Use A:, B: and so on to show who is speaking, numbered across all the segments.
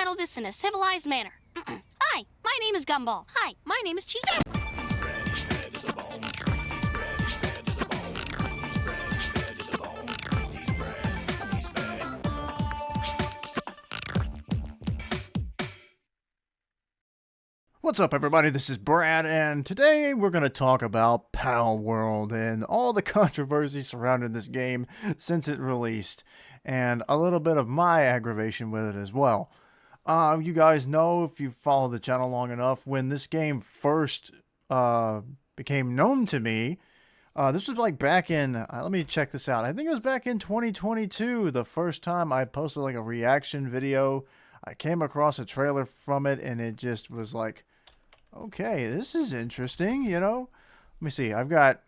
A: settle this in a civilized manner. Hi, my name is Gumball. Hi, my name is Cheetah.
B: What's up, everybody? This is Brad, and today we're going to talk about Palworld and all the controversy surrounding this game since it released, and a little bit of my aggravation with it as well. You guys know, if you follow the channel long enough, when this game first became known to me, this was like back in, let me check this out. I think it was back in 2022, the first time I posted like a reaction video. I came across a trailer from it, and it just was like, okay, this is interesting, you know? Let me see. I've got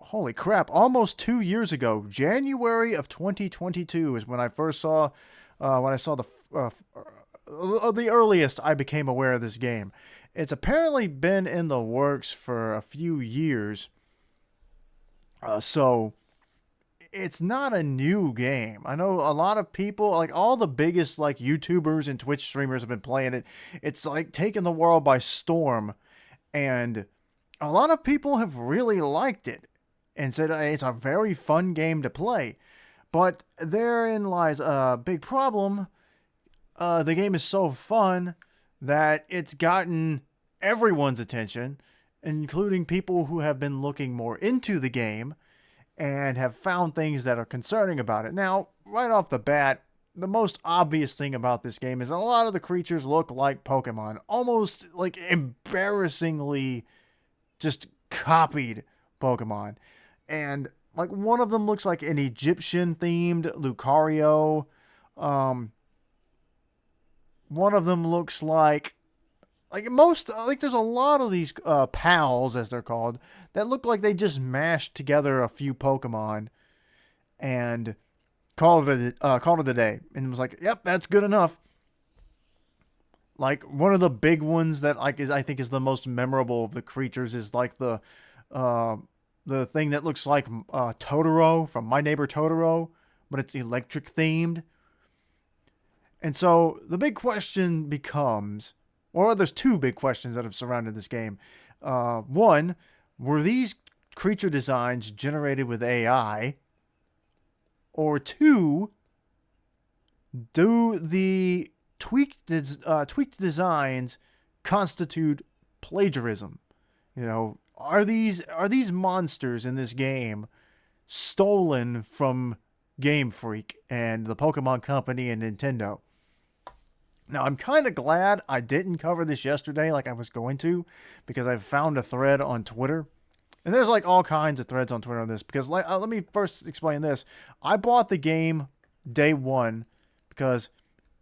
B: holy crap. Almost 2 years ago, January of 2022 is when I first saw, the earliest I became aware of this game. It's apparently been in the works for a few years. So it's not a new game. I know a lot of people, like all the biggest like YouTubers and Twitch streamers have been playing it. It's like taking the world by storm, and a lot of people have really liked it and said it's a very fun game to play. But therein lies a big problem. The game is so fun that it's gotten everyone's attention, including people who have been looking more into the game and have found things that are concerning about it. Now, right off the bat, the most obvious thing about this game is that a lot of the creatures look like Pokemon. Almost like embarrassingly just copied Pokemon. And like one of them looks like an Egyptian-themed Lucario. One of them looks like there's a lot of these pals, as they're called, that look like they just mashed together a few Pokemon and called it a day, and was like, yep, that's good enough. Like one of the big ones that I think is the most memorable of the creatures is like the thing that looks like Totoro from My Neighbor Totoro, but it's electric themed. And so the big question becomes, or there's two big questions that have surrounded this game. One, were these creature designs generated with AI? Or two, do the tweaked designs constitute plagiarism? You know, are these monsters in this game stolen from Game Freak and the Pokemon Company and Nintendo? Now, I'm kind of glad I didn't cover this yesterday like I was going to, because I found a thread on Twitter. And there's like all kinds of threads on Twitter on this, because let me first explain this. I bought the game day one because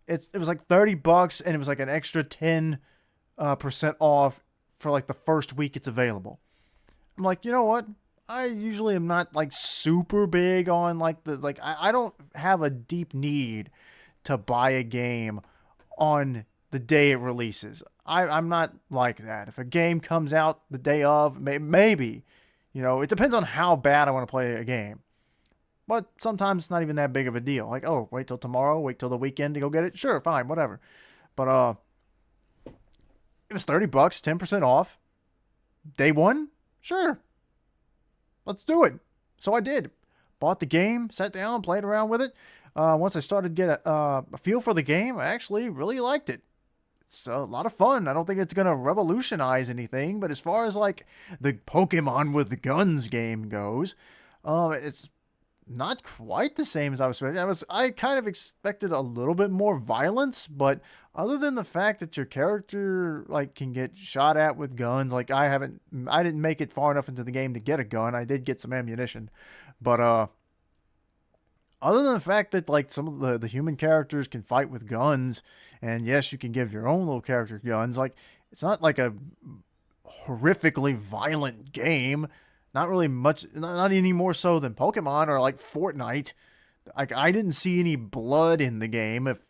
B: it was like $30 and it was like an extra 10% off for like the first week it's available. I'm like, you know what? I usually am not like super big on I don't have a deep need to buy a game on the day it releases. I'm not like that. If a game comes out the day of, maybe, you know, it depends on how bad I want to play a game. But sometimes it's not even that big of a deal. Like, oh, wait till tomorrow, wait till the weekend to go get it. Sure, fine, whatever. But it was $30, 10% off. Day one? Sure. Let's do it. So I did. Bought the game, sat down, played around with it. Once I started to get a feel for the game, I actually really liked it. It's a lot of fun. I don't think it's going to revolutionize anything, but as far as like the Pokemon with guns game goes, it's not quite the same as I was expecting. I kind of expected a little bit more violence, but other than the fact that your character like can get shot at with guns, like I didn't make it far enough into the game to get a gun. I did get some ammunition, but other than the fact that like some of the human characters can fight with guns, and yes, you can give your own little character guns, like it's not like a horrifically violent game. Not really much, not any more so than Pokemon or like Fortnite. Like I didn't see any blood in the game. If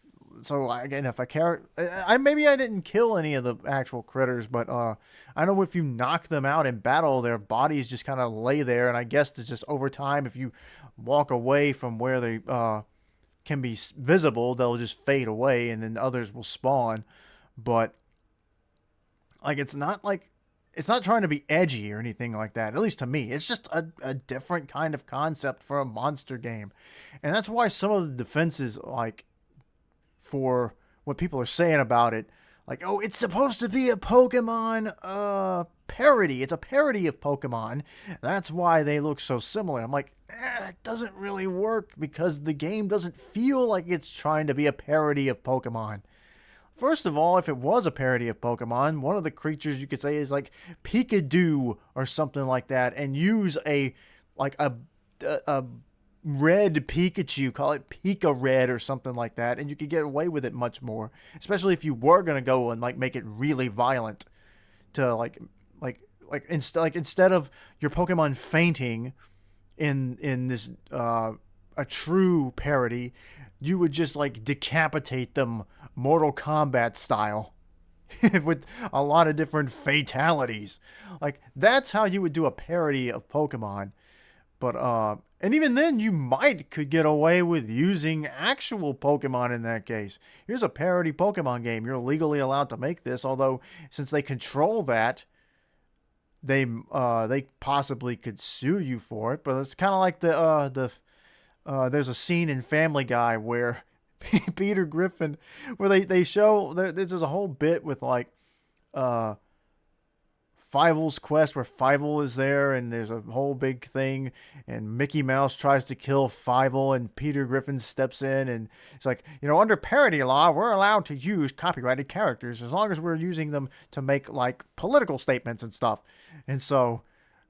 B: maybe I didn't kill any of the actual critters, but I know if you knock them out in battle, their bodies just kind of lay there, and I guess it's just over time, if you walk away from where they can be visible, they'll just fade away, and then others will spawn. But like, it's not trying to be edgy or anything like that. At least to me, it's just a different kind of concept for a monster game, and that's why some of the defenses, like, for what people are saying about it, like, oh, it's supposed to be a Pokemon parody. It's a parody of Pokemon. That's why they look so similar. I'm like, it doesn't really work because the game doesn't feel like it's trying to be a parody of Pokemon. First of all, if it was a parody of Pokemon, one of the creatures you could say is like Pikachu or something like that, and use a red Pikachu, call it Pika Red or something like that, and you could get away with it much more. Especially if you were gonna go and like make it really violent, to instead of your Pokemon fainting in this a true parody, you would just like decapitate them Mortal Kombat style. With a lot of different fatalities. Like, that's how you would do a parody of Pokemon. But and even then, you could get away with using actual Pokemon in that case. Here's a parody Pokemon game. You're legally allowed to make this, although since they control that, they possibly could sue you for it. But it's kind of like there's a scene in Family Guy where Peter Griffin, where they show there's a whole bit with like Fievel's quest, where Fievel is there, and there's a whole big thing, and Mickey Mouse tries to kill Fievel, and Peter Griffin steps in, and it's like, under parody law, we're allowed to use copyrighted characters as long as we're using them to make like political statements and stuff. And so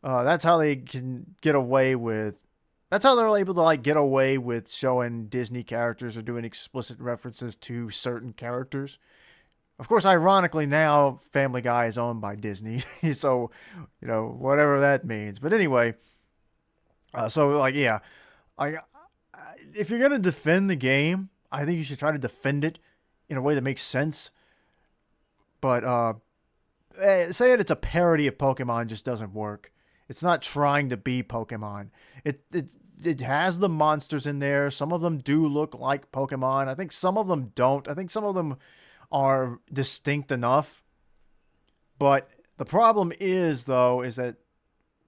B: that's how they can get away with. That's how they're able to like get away with showing Disney characters or doing explicit references to certain characters. Of course, ironically, now Family Guy is owned by Disney, so whatever that means. But anyway, so like, yeah, if you're gonna defend the game, I think you should try to defend it in a way that makes sense. But saying it's a parody of Pokemon just doesn't work. It's not trying to be Pokemon. It has the monsters in there. Some of them do look like Pokemon. I think some of them don't. I think some of them are distinct enough. But the problem is, though, is that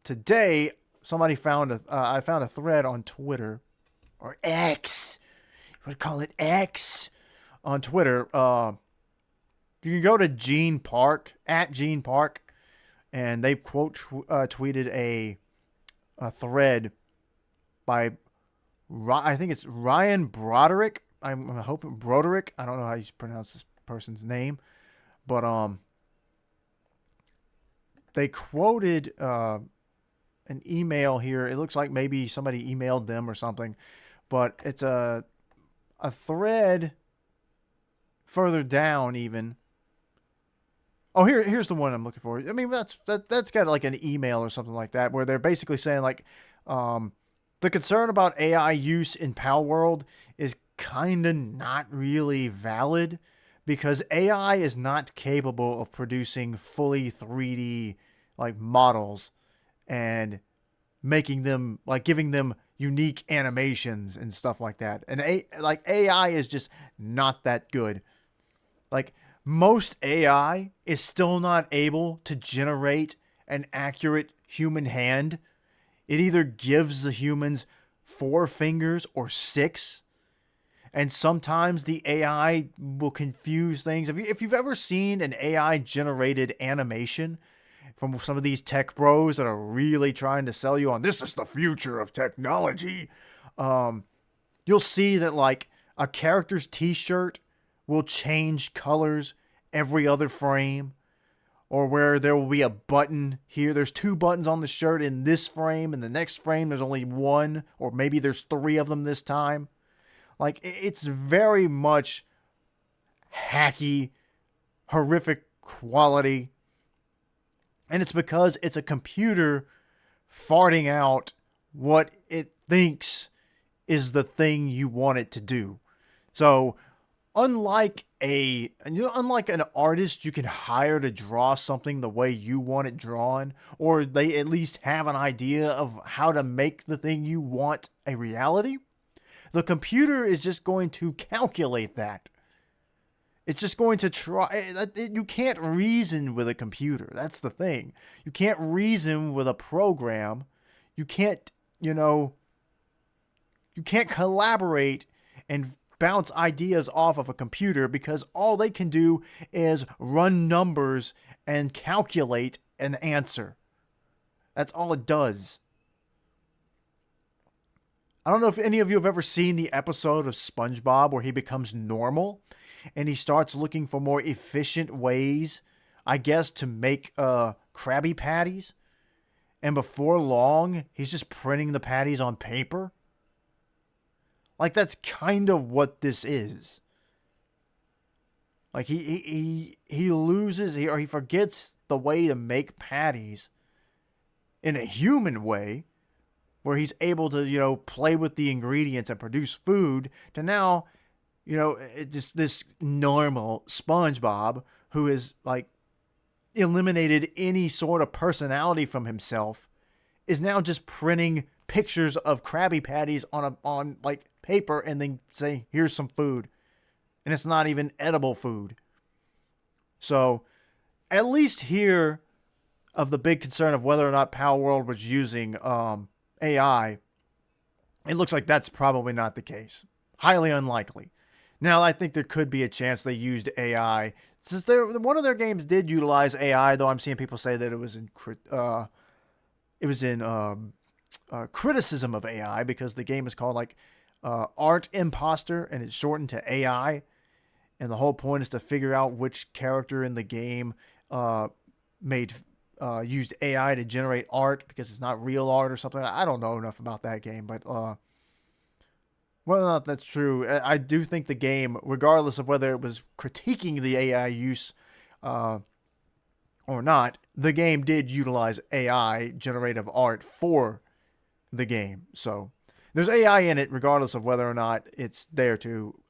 B: today somebody found I found a thread on Twitter, or X. You would call it X on Twitter. You can go to Gene Park, at Gene Park, and they tweeted a thread by, I think it's Ryan Broderick. I'm hoping Broderick. I don't know how you pronounce this person's name, but they quoted an email here. It looks like maybe somebody emailed them or something, but it's a thread further down even. Oh, here's the one I'm looking for. I mean, that's got like an email or something like that, where they're basically saying like, the concern about AI use in Palworld is kind of not really valid, because AI is not capable of producing fully 3D like models and making them, like, giving them unique animations and stuff like that. And AI is just not that good. Like, most AI is still not able to generate an accurate human hand. It either gives the humans 4 fingers or 6. And sometimes the AI will confuse things. If you've ever seen an AI generated animation from some of these tech bros that are really trying to sell you on this is the future of technology, you'll see that like a character's t-shirt will change colors every other frame. Or where there will be a button here. There's 2 buttons on the shirt in this frame. In the next frame, there's only 1. Or maybe there's 3 of them this time. Like, it's very much hacky, horrific quality. And it's because it's a computer farting out what it thinks is the thing you want it to do. So, unlike an artist you can hire to draw something the way you want it drawn, or they at least have an idea of how to make the thing you want a reality, The computer is just going to calculate that. It's just going to try. You can't reason with a computer. That's the thing. You can't reason with a program. You can't, you can't collaborate and bounce ideas off of a computer, because all they can do is run numbers and calculate an answer. That's all it does. I don't know if any of you have ever seen the episode of SpongeBob where he becomes normal and he starts looking for more efficient ways, I guess, to make Krabby Patties. And before long, he's just printing the patties on paper. Like, that's kind of what this is. Like, he loses, or he forgets the way to make patties in a human way, where he's able to, play with the ingredients and produce food, to now, just this normal SpongeBob who has, like, eliminated any sort of personality from himself, is now just printing pictures of Krabby Patties on paper and then say, here's some food. And it's not even edible food. So, at least here, of the big concern of whether or not Palworld was using AI, it looks like that's probably not the case. Highly unlikely. Now, I think there could be a chance they used AI. Since one of their games did utilize AI, though I'm seeing people say that it was in criticism of AI, because the game is called Art Imposter, and it's shortened to AI. And the whole point is to figure out which character in the game used AI to generate art, because it's not real art or something. I don't know enough about that game, but whether or not that's true, I do think the game, regardless of whether it was critiquing the AI use or not, the game did utilize AI generative art for the game. So there's AI in it, regardless of whether or not it's there to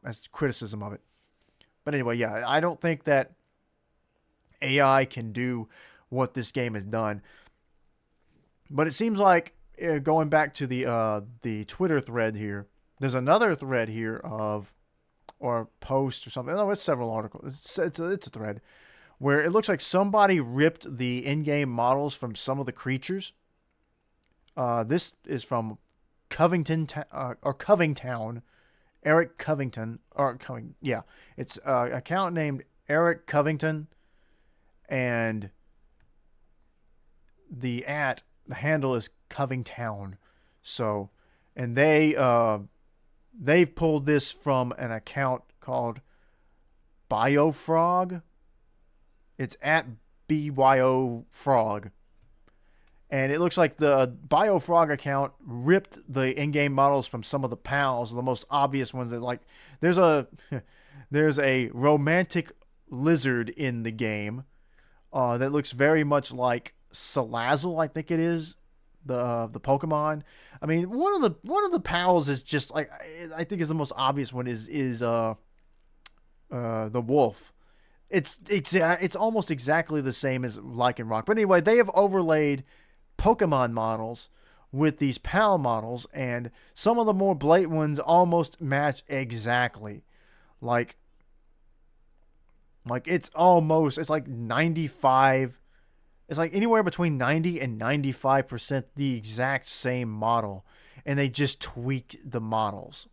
B: as criticism of it. But anyway, yeah, I don't think that AI can do what this game has done. But it seems like, going back to the Twitter thread here, there's another thread here or post or something. No, it's several articles. It's a thread where it looks like somebody ripped the in-game models from some of the creatures. This is from Covingtown. Eric Covington, it's an account named Eric Covington, and the handle is Covingtown. So, and they've pulled this from an account called BioFrog. It's at BYOFrog. And it looks like the BioFrog account ripped the in-game models from some of the pals, the most obvious ones. That, there's a romantic lizard in the game that looks very much like Salazzle, I think it is, the Pokemon. I mean, one of the pals is just like, I think is the most obvious one is the wolf. It's almost exactly the same as Lycanroc. But anyway, they have overlaid Pokemon models with these PAL models, and some of the more blatant ones almost match exactly. Like it's like 95, it's like anywhere between 90 and 95% the exact same model, and they just tweaked the models.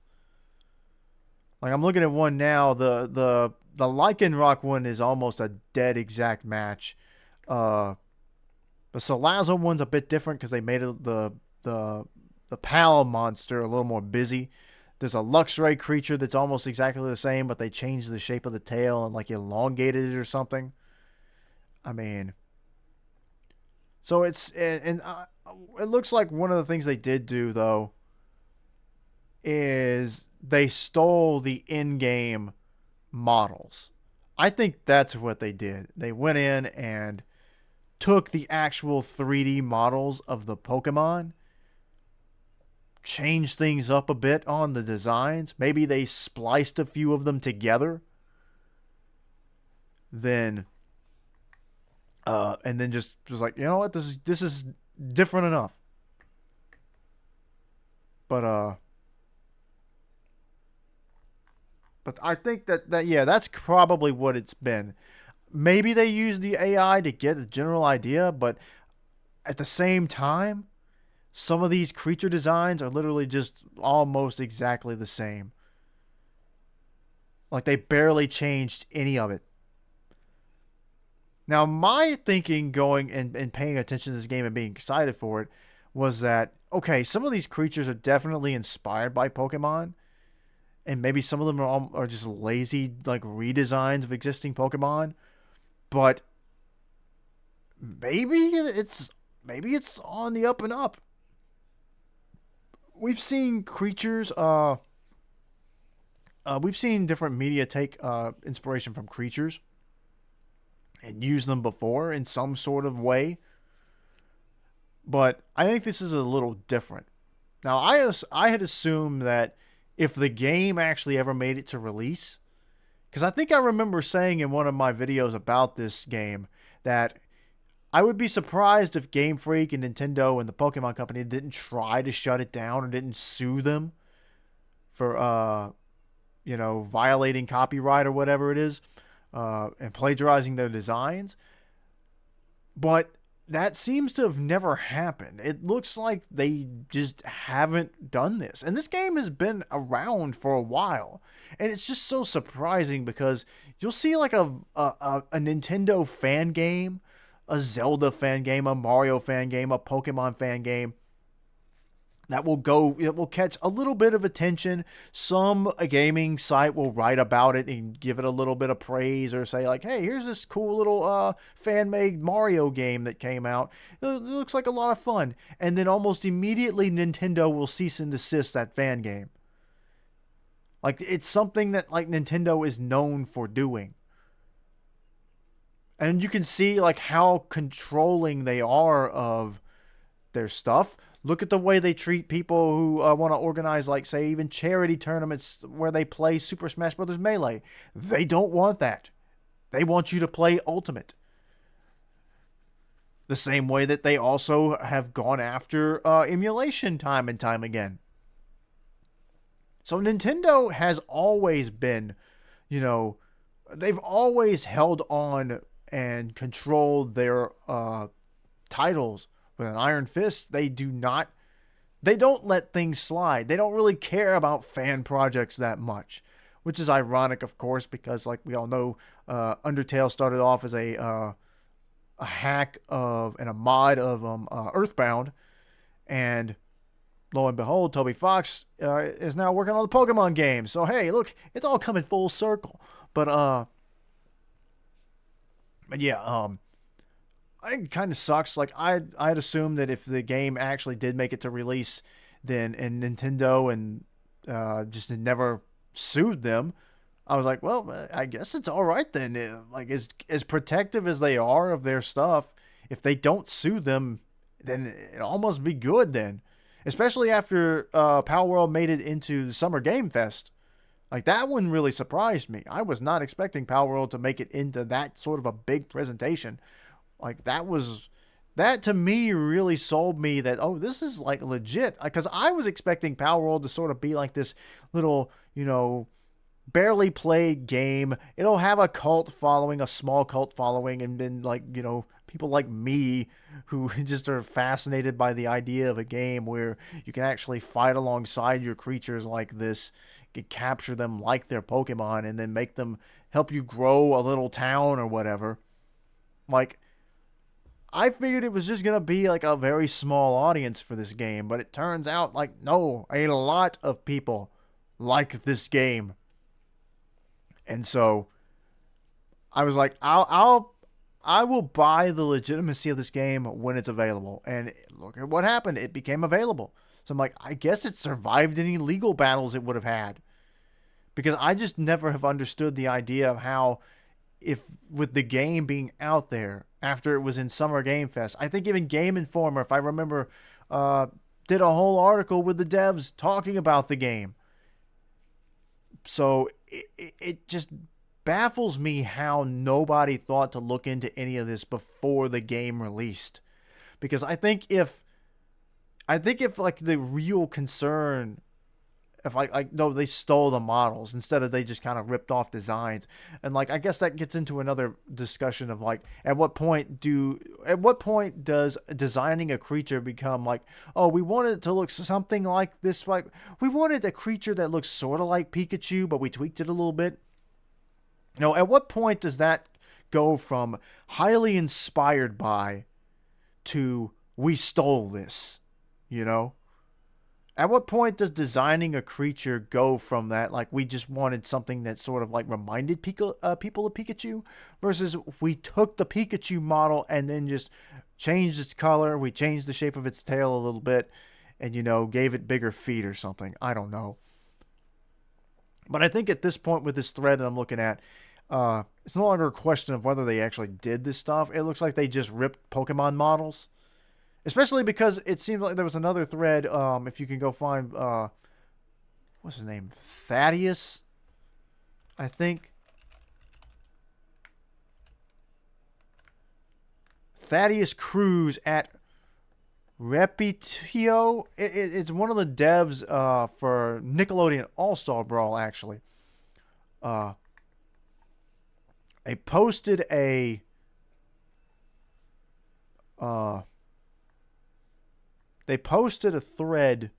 B: Like, I'm looking at one now, the Lycanroc one is almost a dead exact match. The Salazzle one's a bit different because they made it the PAL monster a little more busy. There's a Luxray creature that's almost exactly the same, but they changed the shape of the tail and elongated it or something. I mean, so it looks like one of the things they did do, though, is they stole the in-game models. I think that's what they did. They went in and took the actual 3D models of the Pokemon, changed things up a bit on the designs. Maybe they spliced a few of them together. Then, and then just was like, you know what, this is different enough. But But I think that yeah, that's probably what it's been. Maybe they use the AI to get a general idea, but at the same time, some of these creature designs are literally just almost exactly the same. Like they barely changed any of it. Now, my thinking going and paying attention to this game and being excited for it was that, okay, some of these creatures are definitely inspired by Pokemon, and maybe some of them are just lazy, like, redesigns of existing Pokemon, but maybe it's on the up and up. We've seen creatures, we've seen different media take inspiration from creatures and use them before in some sort of way. But I think this is a little different. Now, I had assumed that if the game actually ever made it to release, because I think I remember saying in one of my videos about this game that I would be surprised if Game Freak and Nintendo and the Pokemon Company didn't try to shut it down or didn't sue them for, violating copyright or whatever it is, and plagiarizing their designs. But that seems to have never happened. It looks like they just haven't done this. And this game has been around for a while. And it's just so surprising because you'll see like a Nintendo fan game, a Zelda fan game, a Mario fan game, a Pokemon fan game it will catch a little bit of attention. A gaming site will write about it and give it a little bit of praise or say like, hey, here's this cool little fan-made Mario game that came out. It looks like a lot of fun. And then almost immediately Nintendo will cease and desist that fan game. Like, it's something that like Nintendo is known for doing. And you can see like how controlling they are of their stuff. Look at the way they treat people who want to organize, like, say, even charity tournaments where they play Super Smash Bros. Melee. They don't want that. They want you to play Ultimate. The same way that they also have gone after emulation time and time again. So Nintendo has always been, they've always held on and controlled their titles with an iron fist. They don't let things slide. They don't really care about fan projects that much, which is ironic, of course, because like we all know, Undertale started off as a hack of and a mod of Earthbound, and lo and behold, Toby Fox is now working on the Pokemon game. So hey, look, it's all coming full circle. But yeah, I think it kind of sucks. Like I'd assumed that if the game actually did make it to release, then and Nintendo and just never sued them, I was like, well, I guess it's all right then. Like as protective as they are of their stuff, if they don't sue them, then it almost be good then. Especially after Palworld made it into the Summer Game Fest. Like that one really surprised me. I was not expecting Palworld to make it into that sort of a big presentation. Like that to me really sold me that, oh, this is like legit. Because I was expecting Palworld to sort of be like this little, barely played game. It'll have a cult following, a small cult following, and then like, people like me who just are fascinated by the idea of a game where you can actually fight alongside your creatures like this, can capture them like their Pokemon, and then make them help you grow a little town or whatever. Like, I figured it was just going to be like a very small audience for this game, but it turns out like, no, a lot of people like this game. And so I was like, I will buy the legitimacy of this game when it's available. And look at what happened. It became available. So I'm like, I guess it survived any legal battles it would have had. Because I just never have understood the idea of how, if with the game being out there after it was in Summer Game Fest, I think even Game Informer, if I remember, did a whole article with the devs talking about the game. So it just baffles me how nobody thought to look into any of this before the game released. Because I think if like the real concern If like no, they stole the models instead of they just kind of ripped off designs. And like I guess that gets into another discussion of like at what point does designing a creature become like, oh, we wanted it to look something like this, like we wanted a creature that looks sort of like Pikachu but we tweaked it a little bit. At what point does that go from highly inspired by to we stole this, you know? At what point does designing a creature go from that, like we just wanted something that sort of like reminded people of Pikachu, versus we took the Pikachu model and then just changed its color, we changed the shape of its tail a little bit, and gave it bigger feet or something. I don't know. But I think at this point with this thread that I'm looking at, it's no longer a question of whether they actually did this stuff. It looks like they just ripped Pokemon models. Especially because it seems like there was another thread, if you can go find, what's his name? Thaddeus, I think. Thaddeus Cruz at Repetio. It's one of the devs for Nickelodeon All-Star Brawl, actually. They posted a... They posted a thread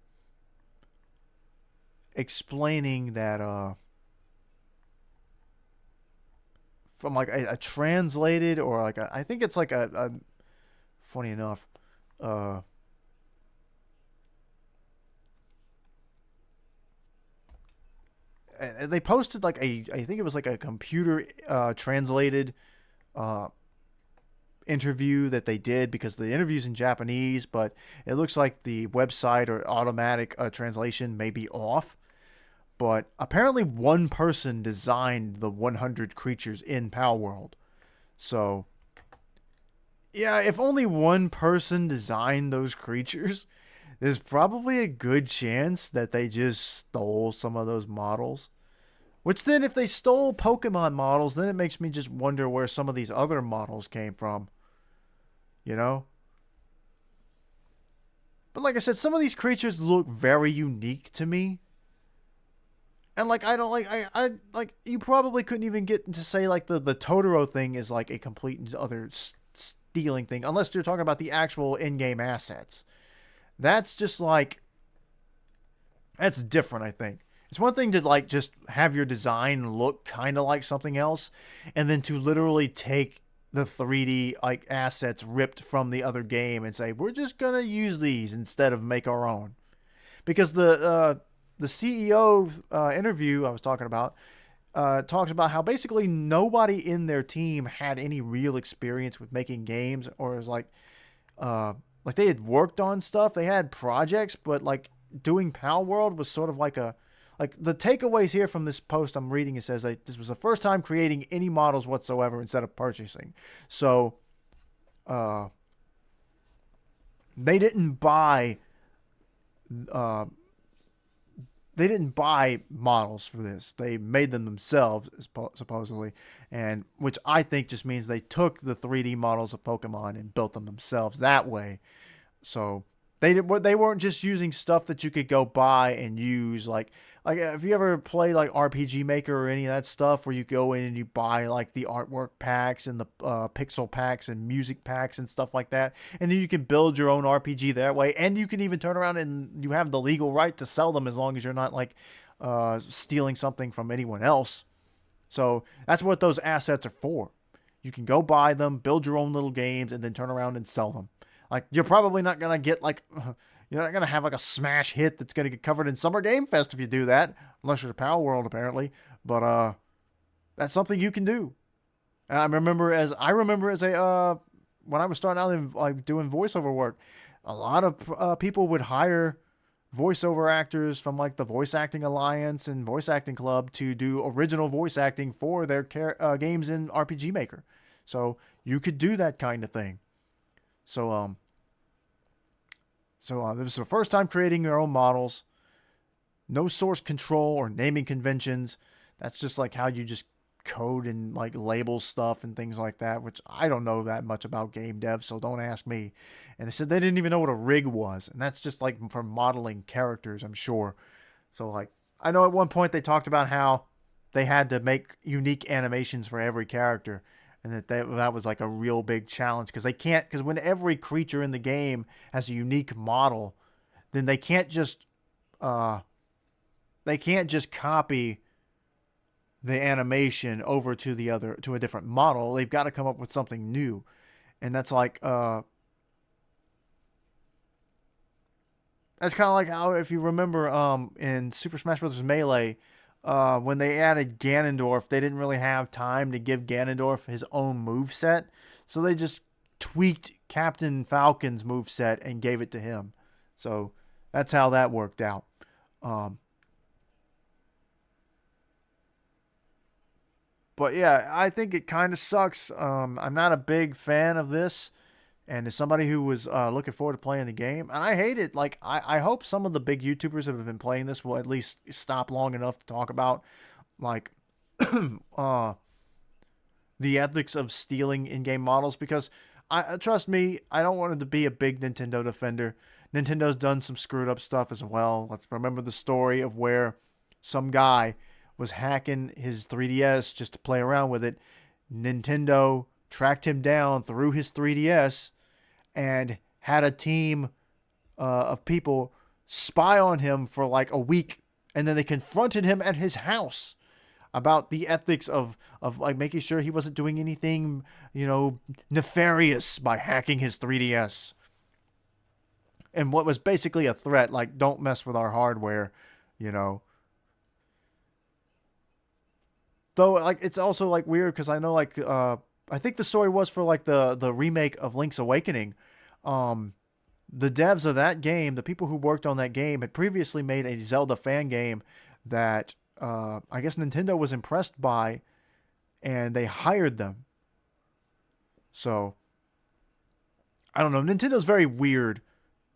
B: explaining that from like a translated or like I think it's like a funny enough and they posted like I think it was like a computer translated interview that they did, because the interview's in Japanese, but it looks like the website or automatic translation may be off. But apparently one person designed the 100 creatures in Palworld. So yeah, if only one person designed those creatures, there's probably a good chance that they just stole some of those models. Which then, if they stole Pokemon models, then it makes me just wonder where some of these other models came from. But like I said, some of these creatures look very unique to me. And like, I don't like, I like, you probably couldn't even get to say like the Totoro thing is like a complete other stealing thing, unless you're talking about the actual in-game assets. That's just like, that's different, I think. It's one thing to like just have your design look kind of like something else, and then to literally take the 3D like assets ripped from the other game and say we're just gonna use these instead of make our own. Because the CEO interview I was talking about talks about how basically nobody in their team had any real experience with making games, or is like they had worked on stuff, they had projects, but like doing Palworld was sort of like a like the takeaways here from this post I'm reading, it says like this was the first time creating any models whatsoever instead of purchasing. So they didn't buy models for this. They made them themselves, supposedly, and which I think just means they took the 3D models of Pokemon and built them themselves that way. So they weren't just using stuff that you could go buy and use. Like if you ever play like RPG Maker or any of that stuff, where you go in and you buy like the artwork packs and the pixel packs and music packs and stuff like that, and then you can build your own RPG that way, and you can even turn around and you have the legal right to sell them as long as you're not like stealing something from anyone else. So that's what those assets are for. You can go buy them, build your own little games, and then turn around and sell them. Like, you're probably not going to get, like, you're not going to have, like, a smash hit that's going to get covered in Summer Game Fest if you do that. Unless you're a Palworld, apparently. But, that's something you can do. And I remember as a, when I was starting out in, like, doing voiceover work, a lot of people would hire voiceover actors from, like, the Voice Acting Alliance and Voice Acting Club to do original voice acting for their games in RPG Maker. So, you could do that kind of thing. So this is the first time creating your own models. No source control or naming conventions. That's just like how you just code and like label stuff and things like that, which I don't know that much about game dev, so don't ask me. And they said they didn't even know what a rig was, and that's just like for modeling characters, I'm sure. So like, I know at one point they talked about how they had to make unique animations for every character, and that was like a real big challenge because they can't, because when every creature in the game has a unique model, then uh they can't just copy the animation over to a different model. They've got to come up with something new, and that's kind of like how, if you remember, in Super Smash Bros. Melee, when they added Ganondorf, they didn't really have time to give Ganondorf his own move set, so they just tweaked Captain Falcon's move set and gave it to him. So that's how that worked out. Um, but yeah, I think it kind of sucks. I'm not a big fan of this. And as somebody who was looking forward to playing the game, and I hate it. Like, I hope some of the big YouTubers that have been playing this will at least stop long enough to talk about, like, uh, the ethics of stealing in-game models. Because trust me, I don't want it to be a big Nintendo defender. Nintendo's done some screwed up stuff as well. Let's remember the story of where some guy was hacking his 3DS just to play around with it. Nintendo tracked him down through his 3DS and had a team of people spy on him for like a week, and then they confronted him at his house about the ethics of like making sure he wasn't doing anything, nefarious by hacking his 3DS. And what was basically a threat, like, don't mess with our hardware, you know. Though, like, it's also like weird because I know, like, I think the story was for like the remake of Link's Awakening. Um, the devs of that game, the people who worked on that game, had previously made a Zelda fan game that I guess Nintendo was impressed by, and they hired them. So I don't know. Nintendo's very weird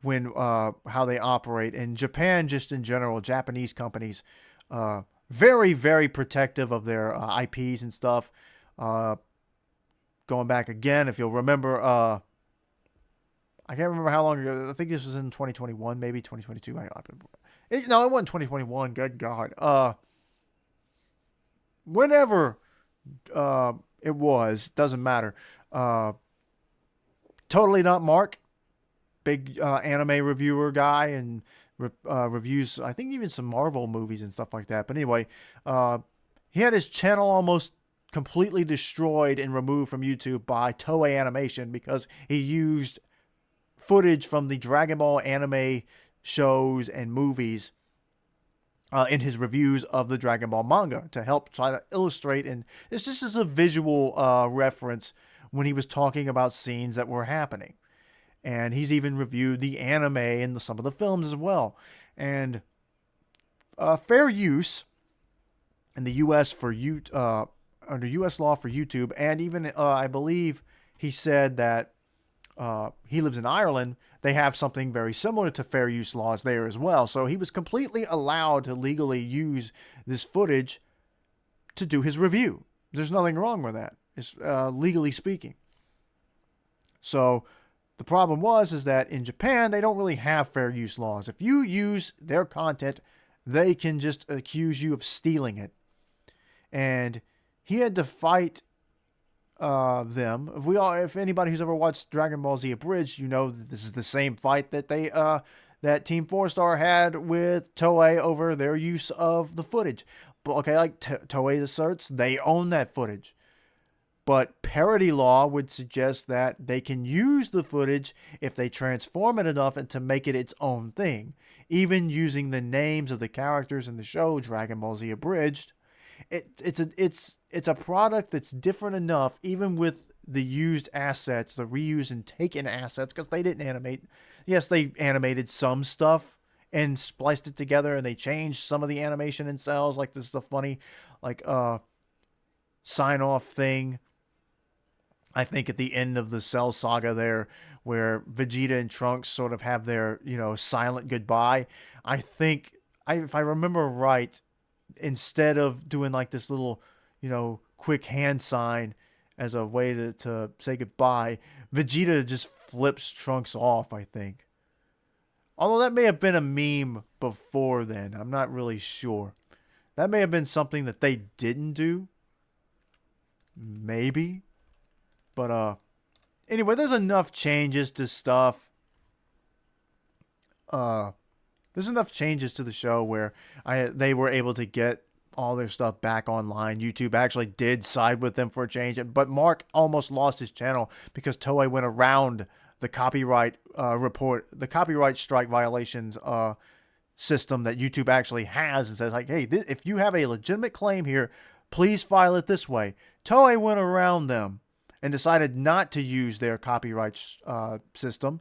B: when how they operate, and Japan, just in general, Japanese companies, very very protective of their IPs and stuff. Uh, Going back again, if you'll remember, I can't remember how long ago. I think this was in 2021, maybe 2022. No, it wasn't 2021. Good God. Whenever it was, doesn't matter. Uh, Totally Not Mark, big anime reviewer guy, and reviews, I think, even some Marvel movies and stuff like that. But anyway, he had his channel almost completely destroyed and removed from YouTube by Toei Animation because he used footage from the Dragon Ball anime shows and movies in his reviews of the Dragon Ball manga to help try to illustrate. And it's just as a visual reference when he was talking about scenes that were happening. And he's even reviewed the anime and some of the films as well. And fair use in the U.S. for under U.S. law for YouTube, and even I believe he said that he lives in Ireland. They have something very similar to fair use laws there as well. So he was completely allowed to legally use this footage to do his review. There's nothing wrong with that, legally speaking. So the problem is that in Japan, they don't really have fair use laws. If you use their content, they can just accuse you of stealing it. And he had to fight them. If anybody who's ever watched Dragon Ball Z Abridged, you know that this is the same fight that that Team 4-Star had with Toei over their use of the footage. But okay, like Toei asserts, they own that footage. But parody law would suggest that they can use the footage if they transform it enough and to make it its own thing. Even using the names of the characters in the show Dragon Ball Z Abridged, it's a product that's different enough, even with the used assets, the reused and taken assets, because they didn't animate. Yes, they animated some stuff and spliced it together, and they changed some of the animation in cells, like this the funny, like sign off thing. I think at the end of the Cell saga there, where Vegeta and Trunks sort of have their, silent goodbye. I think, if I remember right, instead of doing like this little, quick hand sign as a way to say goodbye, Vegeta just flips Trunks off, I think. Although that may have been a meme before then. I'm not really sure. That may have been something that they didn't do. Maybe. But anyway, there's enough changes to stuff. There's enough changes to the show where they were able to get all their stuff back online. YouTube actually did side with them for a change, but Mark almost lost his channel because Toei went around the copyright the copyright strike violations system that YouTube actually has, and says like, hey, if you have a legitimate claim here, please file it this way. Toei went around them and decided not to use their copyright system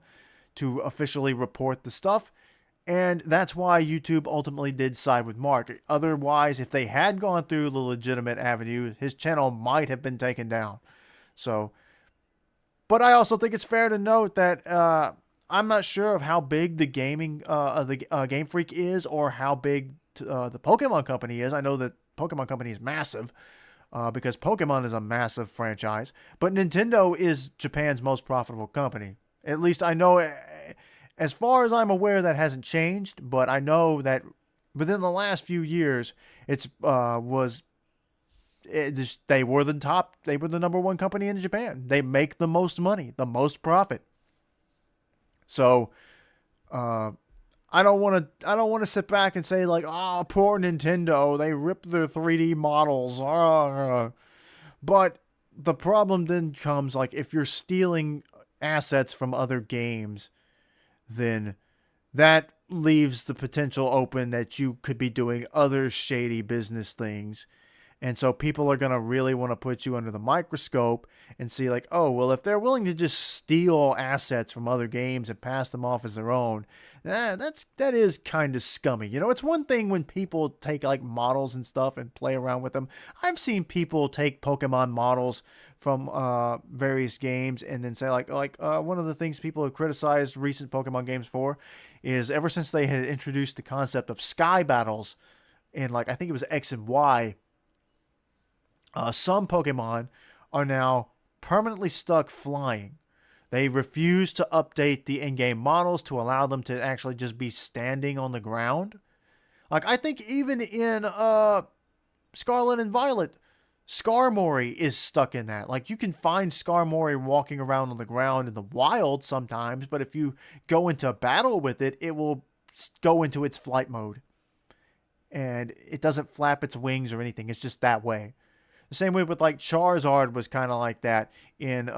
B: to officially report the stuff. And that's why YouTube ultimately did side with Mark. Otherwise, if they had gone through the legitimate avenue, his channel might have been taken down. So, but I also think it's fair to note that I'm not sure of how big the Game Freak is, or how big the Pokemon Company is. I know that Pokemon Company is massive, because Pokemon is a massive franchise. But Nintendo is Japan's most profitable company. At least I know. As far as I'm aware, that hasn't changed, but I know that within the last few years, they were the number one company in Japan. They make the most money, the most profit. So, I don't want to sit back and say like, oh, poor Nintendo, they ripped their 3D models. But the problem then comes, like, if you're stealing assets from other games, then that leaves the potential open that you could be doing other shady business things. And so people are going to really want to put you under the microscope and see like, oh, well, if they're willing to just steal assets from other games and pass them off as their own, that is kind of scummy. You know, it's one thing when people take like models and stuff and play around with them. I've seen people take Pokemon models from various games and then say like one of the things people have criticized recent Pokemon games for is ever since they had introduced the concept of sky battles in, like, I think it was X and Y, some Pokemon are now permanently stuck flying. They refuse to update the in-game models to allow them to actually just be standing on the ground. Like, I think even in Scarlet and Violet, Skarmory is stuck in that. Like, you can find Skarmory walking around on the ground in the wild sometimes, but if you go into battle with it, it will go into its flight mode. And it doesn't flap its wings or anything. It's just that way. The same way with like Charizard was kind of like that in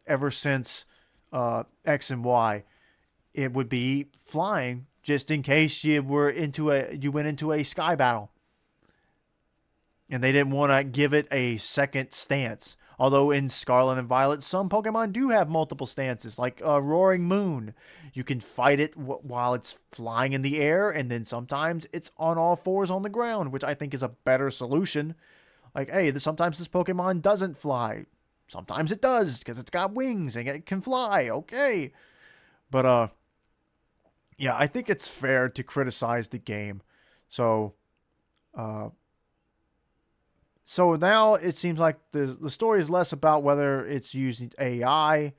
B: ever since X and Y. It would be flying just in case you went into a sky battle. And they didn't want to give it a second stance. Although in Scarlet and Violet, some Pokemon do have multiple stances, like Roaring Moon. You can fight it while it's flying in the air, and then sometimes it's on all fours on the ground, which I think is a better solution. Like, hey, sometimes this Pokemon doesn't fly. Sometimes it does, because it's got wings and it can fly. Okay. But, yeah, I think it's fair to criticize the game. So now it seems like the story is less about whether it's using AI.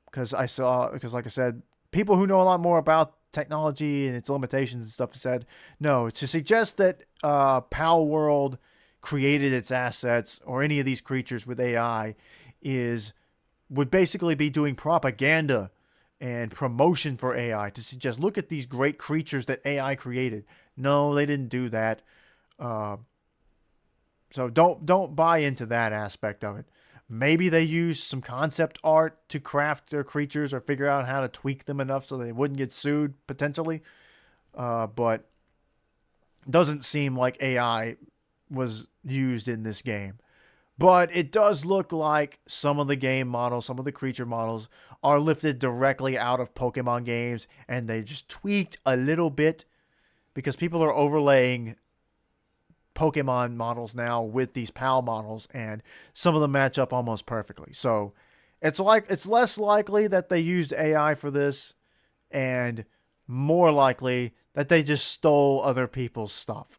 B: Because like I said, people who know a lot more about technology and its limitations and stuff said, no, to suggest that Palworld created its assets or any of these creatures with AI would basically be doing propaganda and promotion for AI to suggest, look at these great creatures that AI created. No, they didn't do that. So don't buy into that aspect of it. Maybe they used some concept art to craft their creatures or figure out how to tweak them enough so they wouldn't get sued potentially. But it doesn't seem like AI was used in this game. But it does look like some of the game models, some of the creature models are lifted directly out of Pokemon games, and they just tweaked a little bit because people are overlaying Pokemon models now with these PAL models, and some of them match up almost perfectly. So it's less likely that they used AI for this, and more likely that they just stole other people's stuff.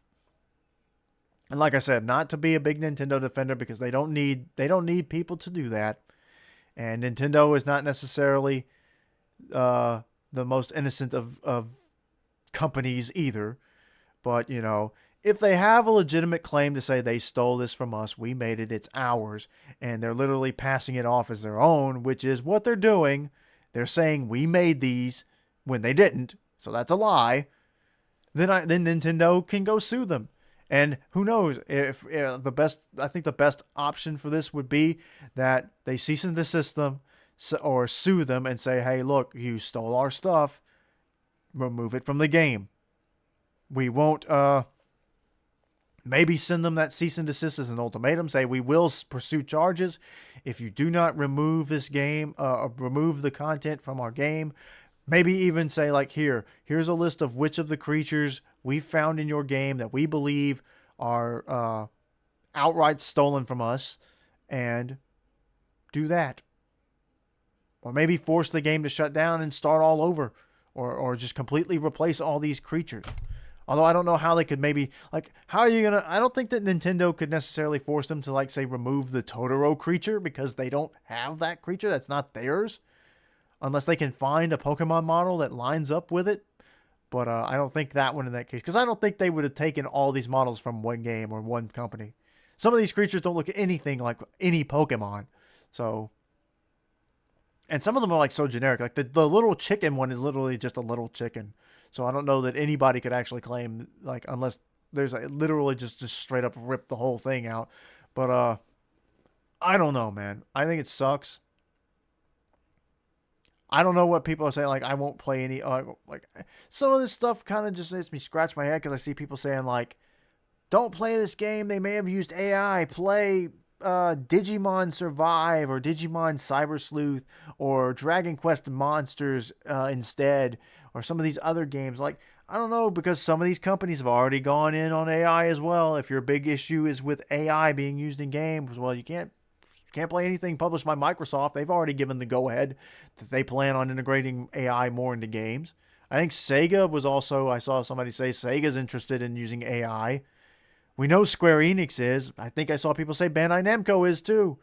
B: And like I said, not to be a big Nintendo defender, because they don't need people to do that. And Nintendo is not necessarily the most innocent of companies either. But, you know, if they have a legitimate claim to say they stole this from us, we made it, it's ours, and they're literally passing it off as their own, which is what they're doing. They're saying we made these when they didn't, so that's a lie. Then Nintendo can go sue them. And who knows if I think the best option for this would be that they cease and desist them or sue them and say, hey, look, you stole our stuff, remove it from the game. We won't maybe send them that cease and desist as an ultimatum, say we will pursue charges if you do not remove this game, remove the content from our game. Maybe even say like, here's a list of which of the creatures we found in your game that we believe are outright stolen from us, and do that. Or maybe force the game to shut down and start all over, or just completely replace all these creatures. Although I don't know how they could maybe, like, how are you going to, I don't think that Nintendo could necessarily force them to, like, say, remove the Totoro creature because they don't have that creature. That's not theirs. Unless they can find a Pokemon model that lines up with it. But I don't think that one in that case. Because I don't think they would have taken all these models from one game or one company. Some of these creatures don't look anything like any Pokemon. So, and some of them are, like, so generic. Like, the little chicken one is literally just a little chicken. So I don't know that anybody could actually claim, like, unless there's literally just straight up rip the whole thing out. But I don't know, man. I think it sucks. I don't know what people are saying. Like, I won't play any. Like, some of this stuff kind of just makes me scratch my head because I see people saying, like, don't play this game. They may have used AI. Play Digimon Survive or Digimon Cyber Sleuth or Dragon Quest Monsters instead, or some of these other games. Like, I don't know, because some of these companies have already gone in on AI as well. If your big issue is with AI being used in games, well, you can't play anything published by Microsoft. They've already given the go-ahead that they plan on integrating AI more into games. I think Sega was also, I saw somebody say Sega's interested in using AI. We know Square Enix is. I think I saw people say Bandai Namco is too.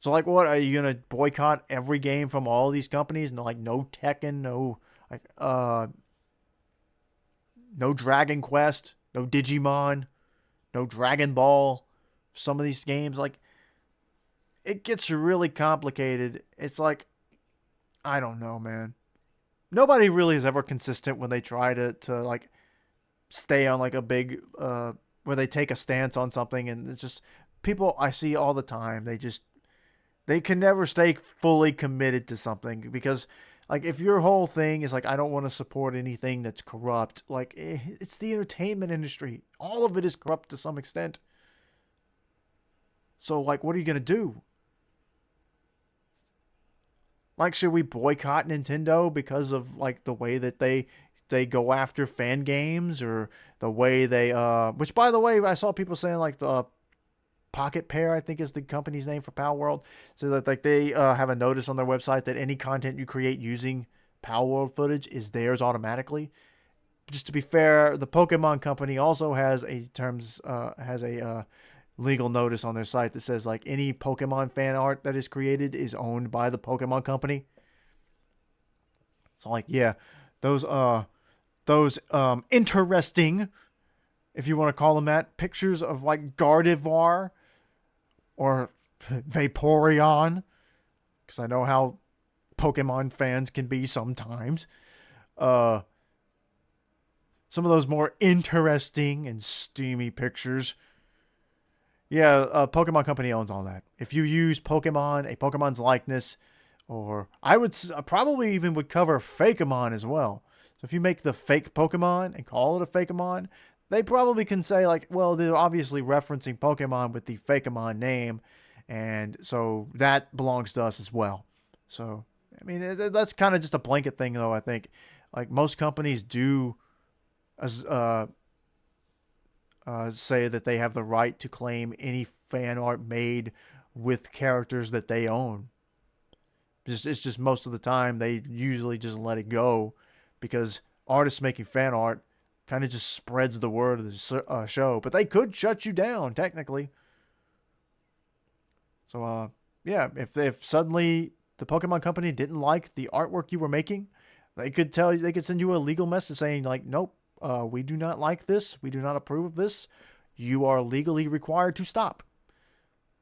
B: So, like, what? Are you going to boycott every game from all these companies? No, like, no Tekken, no, like, no Dragon Quest, no Digimon, no Dragon Ball. Some of these games, like, it gets really complicated. It's like, I don't know, man. Nobody really is ever consistent when they try to like, stay on, like, a big, where they take a stance on something, and it's just, people I see all the time, they can never stay fully committed to something, because, like, if your whole thing is like, I don't want to support anything that's corrupt, like, it's the entertainment industry. All of it is corrupt to some extent. So, like, what are you going to do? Like, should we boycott Nintendo because of, like, the way that they go after fan games, or the way they, which, by the way, I saw people saying, like, the pocketpair, I think is the company's name for Palworld. So that, like, they have a notice on their website that any content you create using Palworld footage is theirs automatically. Just to be fair, the Pokemon company also has a legal notice on their site that says, like, any Pokemon fan art that is created is owned by the Pokemon company. So, like, yeah, those interesting, if you want to call them that, pictures of, like, Gardevoir or Vaporeon, because I know how Pokemon fans can be sometimes. Some of those more interesting and steamy pictures. Yeah, Pokemon Company owns all that. If you use Pokemon's likeness, or I would probably even would cover Fakemon as well. So if you make the fake Pokemon and call it a Fakemon, they probably can say, like, well, they're obviously referencing Pokemon with the Fakemon name, and so that belongs to us as well. So, I mean, that's kind of just a blanket thing, though, I think. Like, most companies do say that they have the right to claim any fan art made with characters that they own. It's just most of the time they usually just let it go, because artists making fan art kind of just spreads the word of the show. But they could shut you down, technically. So, yeah, if suddenly the Pokemon Company didn't like the artwork you were making, They could send you a legal message saying like, nope, we do not like this. We do not approve of this. You are legally required to stop.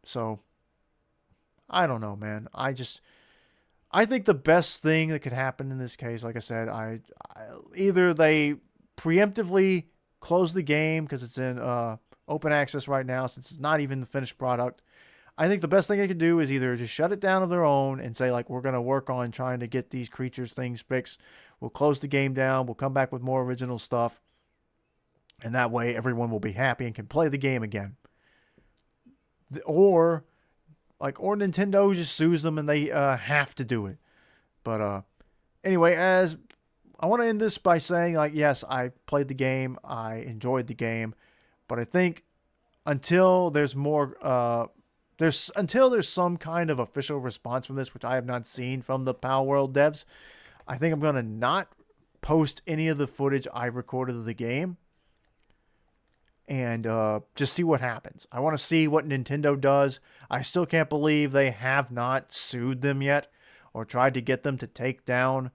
B: So I don't know, man. I think the best thing that could happen in this case, like I said, either they preemptively close the game because it's in open access right now, since it's not even the finished product. I think the best thing they could do is either just shut it down of their own and say, like, we're going to work on trying to get these creatures things fixed. We'll close the game down. We'll come back with more original stuff. And that way everyone will be happy and can play the game again. Or Nintendo just sues them and they have to do it. But anyway, as I want to end this by saying, like, yes, I played the game. I enjoyed the game. But I think until there's more... until there's some kind of official response from this, which I have not seen from the Palworld devs, I think I'm going to not post any of the footage I recorded of the game and just see what happens. I want to see what Nintendo does. I still can't believe they have not sued them yet or tried to get them to take down,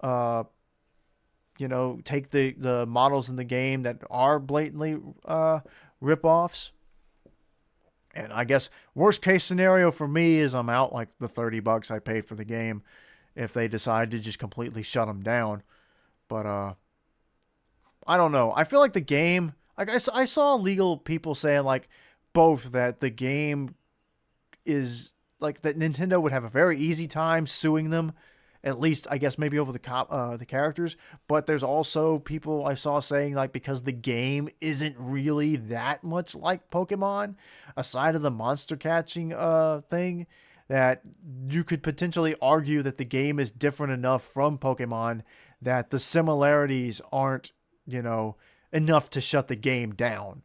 B: take the models in the game that are blatantly rip-offs. And I guess worst case scenario for me is I'm out like the $30 I paid for the game if they decide to just completely shut them down. But I don't know. I feel like the game, like I saw legal people saying like both that the game is like that Nintendo would have a very easy time suing them, at least I guess maybe over the characters. But there's also people I saw saying like because the game isn't really that much like Pokemon, aside of the monster catching thing, that you could potentially argue that the game is different enough from Pokemon that the similarities aren't, enough to shut the game down.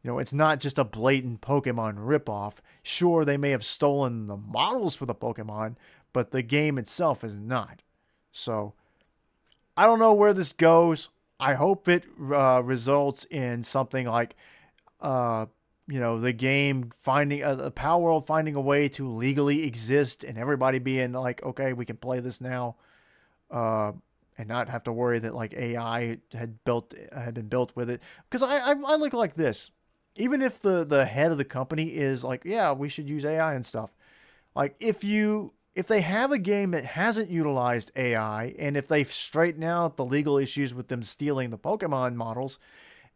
B: It's not just a blatant Pokemon ripoff. Sure, they may have stolen the models for the Pokemon, but the game itself is not. So, I don't know where this goes. I hope it results in something like, the game finding, the Palworld finding a way to legally exist and everybody being like, okay, we can play this now. And not have to worry that like AI had been built with it. Because I look like this. Even if the head of the company is like, yeah, we should use AI and stuff. Like if they have a game that hasn't utilized AI, and if they straighten out the legal issues with them stealing the Pokemon models,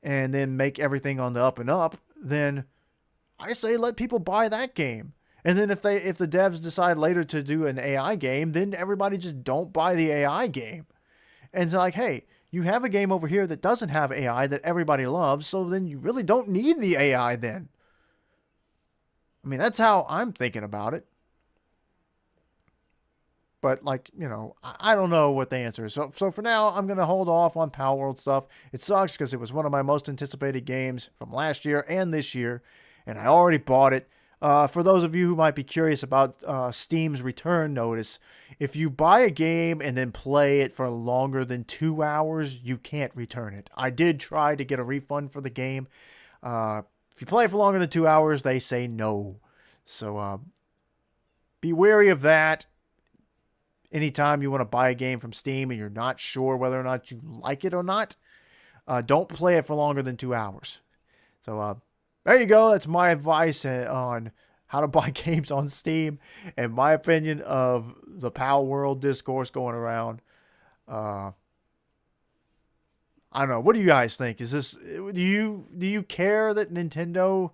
B: and then make everything on the up and up, then I say let people buy that game. And then if the devs decide later to do an AI game, then everybody just don't buy the AI game. And it's like, hey, you have a game over here that doesn't have AI that everybody loves, so then you really don't need the AI then. I mean, that's how I'm thinking about it. But, like, I don't know what the answer is. So for now, I'm going to hold off on Palworld stuff. It sucks because it was one of my most anticipated games from last year and this year, and I already bought it. For those of you who might be curious about Steam's return notice, if you buy a game and then play it for longer than 2 hours, you can't return it. I did try to get a refund for the game. If you play it for longer than 2 hours, they say no. So be wary of that. Anytime you want to buy a game from Steam and you're not sure whether or not you like it or not, don't play it for longer than 2 hours. So there you go. That's my advice on how to buy games on Steam and my opinion of the Palworld discourse going around. I don't know. What do you guys think? Do you care that Nintendo,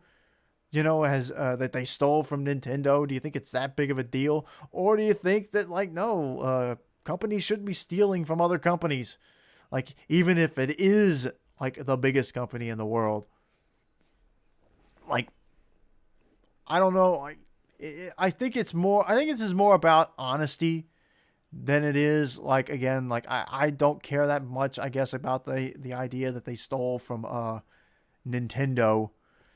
B: has that they stole from Nintendo? Do you think it's that big of a deal, or do you think that like no, companies shouldn't be stealing from other companies, like even if it is like the biggest company in the world? Like, I don't know. I think it's more. I think this is more about honesty than it is like again. Like I don't care that much. I guess about the idea that they stole from Nintendo,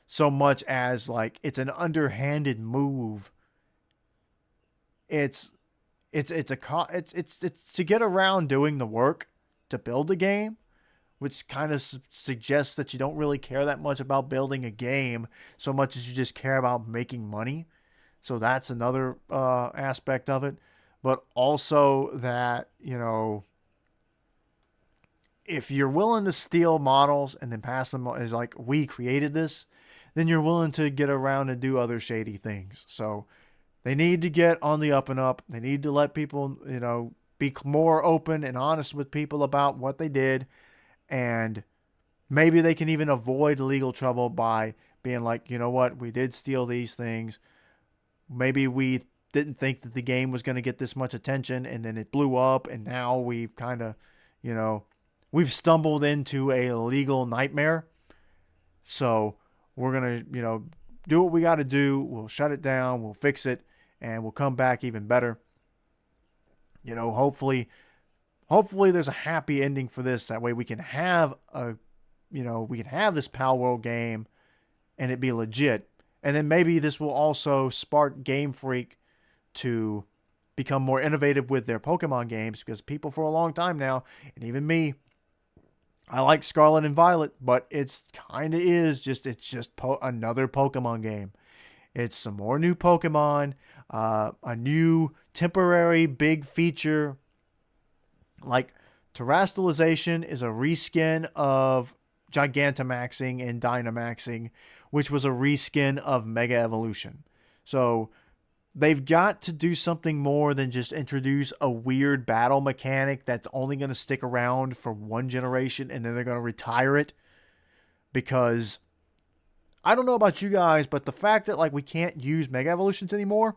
B: so much as like it's an underhanded move. It's to get around doing the work to build a game, which kind of suggests that you don't really care that much about building a game so much as you just care about making money. So that's another aspect of it. but also that, if you're willing to steal models and then pass them as like, we created this, then you're willing to get around and do other shady things. So they need to get on the up and up. They need to let people, be more open and honest with people about what they did. And maybe they can even avoid legal trouble by being like, you know what, we did steal these things. Maybe we didn't think that the game was going to get this much attention, and then it blew up, and now we've kind of, we've stumbled into a legal nightmare. So we're going to, do what we got to do. We'll shut it down. We'll fix it, and we'll come back even better. Hopefully there's a happy ending for this. That way we can have this Palworld game and it be legit. And then maybe this will also spark Game Freak to become more innovative with their Pokemon games, because people for a long time now, and even me, I like Scarlet and Violet, but it's just another Pokemon game. It's some more new Pokemon, a new temporary big feature. Like, Terastallization is a reskin of Gigantamaxing and Dynamaxing, which was a reskin of Mega Evolution. So they've got to do something more than just introduce a weird battle mechanic that's only going to stick around for one generation and then they're going to retire it. Because I don't know about you guys, but the fact that we can't use Mega Evolutions anymore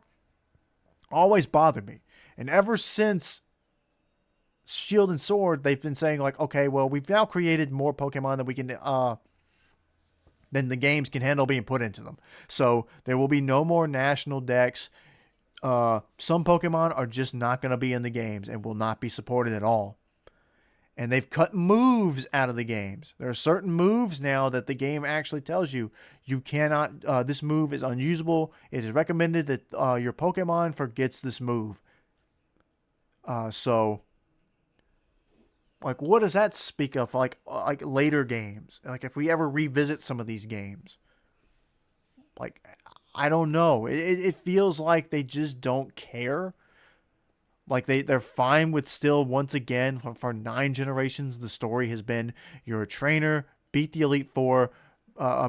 B: always bothered me. And ever since Shield and Sword, they've been saying okay, well, we've now created more Pokemon that we can than the games can handle being put into them. So there will be no more national decks. Some Pokemon are just not going to be in the games and will not be supported at all. And they've cut moves out of the games. There are certain moves now that the game actually tells you cannot, this move is unusable. It is recommended that your Pokemon forgets this move. So what does that speak of? Like later games, if we ever revisit some of these games, I don't know. It feels like they just don't care. They're fine with still, once again, for 9 generations, the story has been you're a trainer, beat the Elite Four,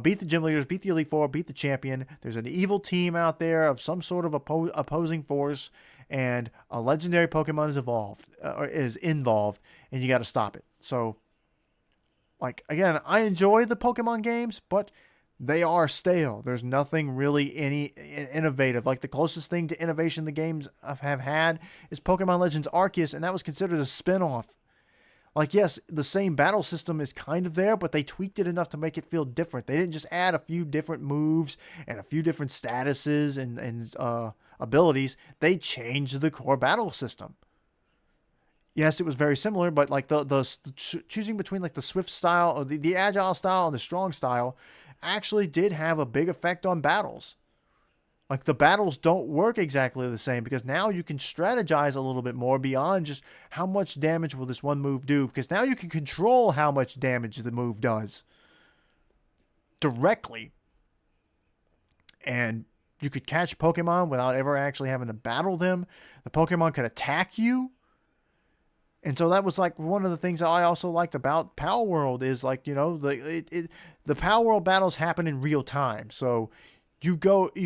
B: beat the gym leaders, beat the Elite Four, beat the champion. There's an evil team out there of some sort of opposing force, and a legendary Pokemon is involved, and you got to stop it. So, again, I enjoy the Pokemon games, but they are stale. There's nothing really any innovative. The closest thing to innovation the games have had is Pokemon Legends Arceus, and that was considered a spin-off. Yes, the same battle system is kind of there, but they tweaked it enough to make it feel different. They didn't just add a few different moves and a few different statuses and abilities. They changed the core battle system. Yes, it was very similar, but choosing between the swift style or the agile style and the strong style actually did have a big effect on battles. The battles don't work exactly the same, because now you can strategize a little bit more beyond just how much damage will this one move do, because now you can control how much damage the move does directly. And you could catch Pokemon without ever actually having to battle them. The Pokemon could attack you. And so that was one of the things I also liked about Palworld is the Palworld battles happen in real time. So you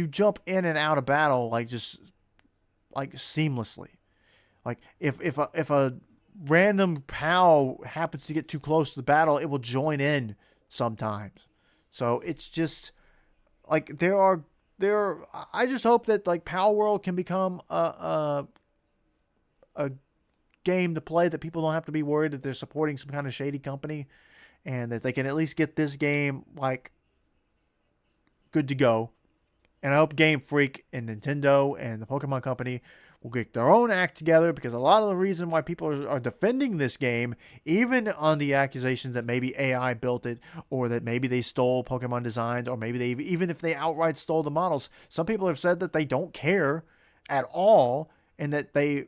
B: jump in and out of battle seamlessly. If a random PAL happens to get too close to the battle, it will join in sometimes. So it's just I just hope that Palworld can become a game to play that people don't have to be worried that they're supporting some kind of shady company, and that they can at least get this game good to go. And I hope Game Freak and Nintendo and the Pokemon Company will get their own act together, because a lot of the reason why people are defending this game, even on the accusations that maybe AI built it, or that maybe they stole Pokemon designs, or maybe even if they outright stole the models, some people have said that they don't care at all, and that they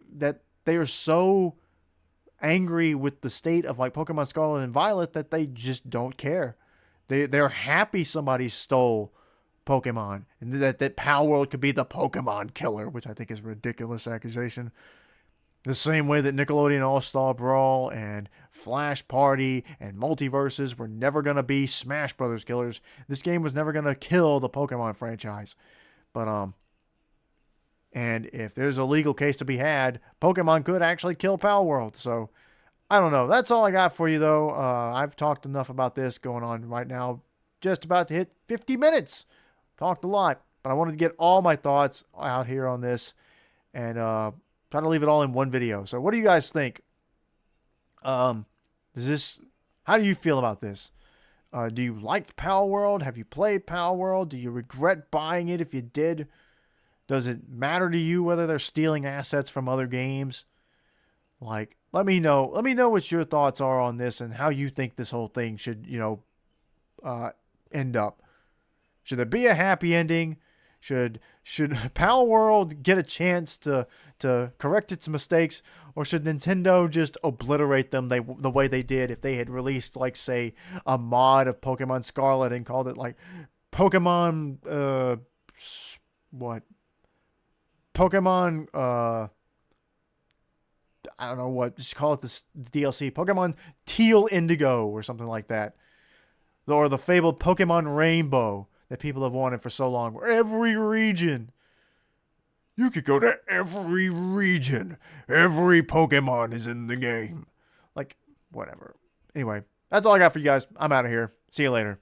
B: are so angry with the state of Pokemon Scarlet and Violet that they just don't care. They're happy somebody stole Pokemon, and that Palworld could be the Pokemon killer, which I think is a ridiculous accusation. The same way that Nickelodeon All-Star Brawl and Flash Party and Multiverses were never going to be Smash Brothers killers, this game was never going to kill the Pokemon franchise. But, and if there's a legal case to be had, Pokemon could actually kill Palworld. So, I don't know. That's all I got for you, though. I've talked enough about this going on right now. Just about to hit 50 minutes. Talked a lot. But I wanted to get all my thoughts out here on this. And try to leave it all in one video. So what do you guys think? How do you feel about this? Do you like Palworld? Have you played Palworld? Do you regret buying it if you did? Does it matter to you whether they're stealing assets from other games? Like, let me know. Let me know what your thoughts are on this and how you think this whole thing should, end up. Should there be a happy ending? Should Palworld get a chance to correct its mistakes, or should Nintendo just obliterate them the way they did if they had released, like, say, a mod of Pokemon Scarlet and called it, like, Pokemon, Pokemon, I don't know what, just call it the DLC, Pokemon Teal Indigo or something like that. Or the fabled Pokemon Rainbow that people have wanted for so long. Where every region, you could go to every region. Every Pokemon is in the game. Like, whatever. Anyway, that's all I got for you guys. I'm out of here. See you later.